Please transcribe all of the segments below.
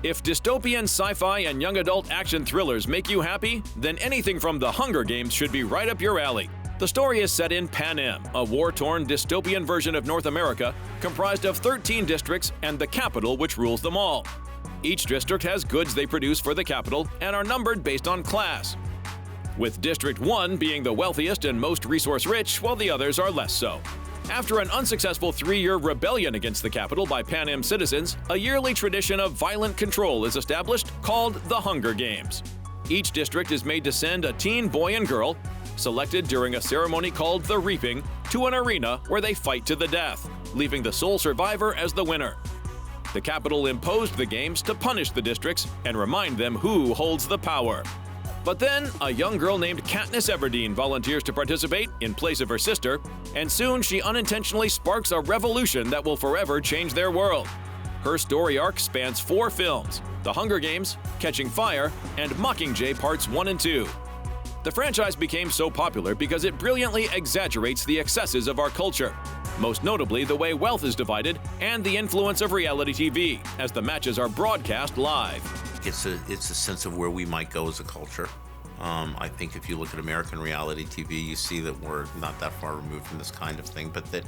If dystopian sci-fi and young adult action thrillers make you happy, then anything from The Hunger Games should be right up your alley. The story is set in Panem, a war-torn dystopian version of North America, comprised of 13 districts and the capital which rules them all. Each district has goods they produce for the capital and are numbered based on class, with District 1 being the wealthiest and most resource-rich, while the others are less so. After an unsuccessful 3-year rebellion against the capital by Panem citizens, a yearly tradition of violent control is established called the Hunger Games. Each district is made to send a teen boy and girl, selected during a ceremony called the Reaping, to an arena where they fight to the death, leaving the sole survivor as the winner. The capital imposed the games to punish the districts and remind them who holds the power. But then, a young girl named Katniss Everdeen volunteers to participate in place of her sister, and soon she unintentionally sparks a revolution that will forever change their world. Her story arc spans 4 films: The Hunger Games, Catching Fire, and Mockingjay Parts 1 and 2. The franchise became so popular because it brilliantly exaggerates the excesses of our culture, most notably the way wealth is divided and the influence of reality TV, as the matches are broadcast live. It's a sense of where we might go as a culture. I think if you look at American reality TV, you see that we're not that far removed from this kind of thing, but that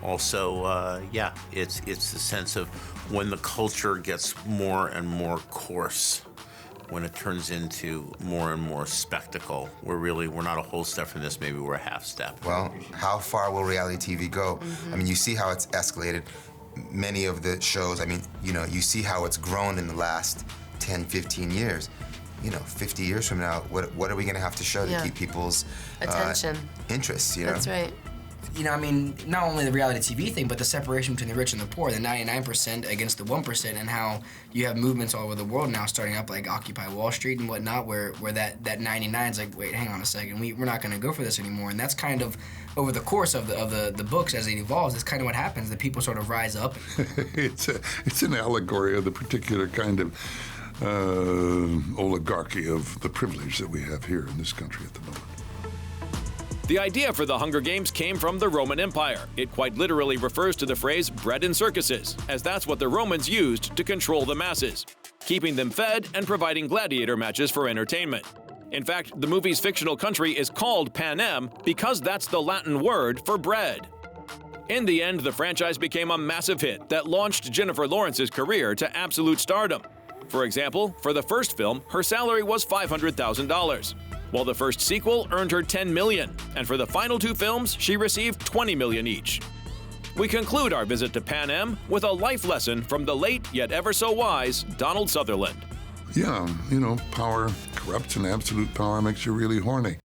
also, it's the sense of when the culture gets more and more coarse, when it turns into more and more spectacle. We're not a whole step from this, maybe we're a half step. Well, how far will reality TV go? I mean, you see how it's escalated. Many of the shows, you see how it's grown in the last 10, 15 years. 50 years from now, what are we gonna have to show to keep people's attention, interests, That's right. Not only the reality TV thing, but the separation between the rich and the poor, the 99% against the 1%, and how you have movements all over the world now starting up, like Occupy Wall Street and whatnot, where that 99 is like, wait, hang on a second, we're not gonna go for this anymore. And that's kind of, over the course of the books as it evolves, it's kind of what happens, that people sort of rise up. It's an allegory of the particular kind of oligarchy of the privilege that we have here in this country at the moment. The idea for the Hunger Games came from the Roman Empire. It quite literally refers to the phrase "bred in circuses," as that's what the Romans used to control the masses, keeping them fed and providing gladiator matches for entertainment. In fact, the movie's fictional country is called Panem because that's the Latin word for bread. In the end, the franchise became a massive hit that launched Jennifer Lawrence's career to absolute stardom. For example, for the first film, her salary was $500,000, while the first sequel earned her $10 million, and for the final 2 films, she received $20 million each. We conclude our visit to Panem with a life lesson from the late yet ever so wise Donald Sutherland. Yeah, power corrupts, and absolute power makes you really horny.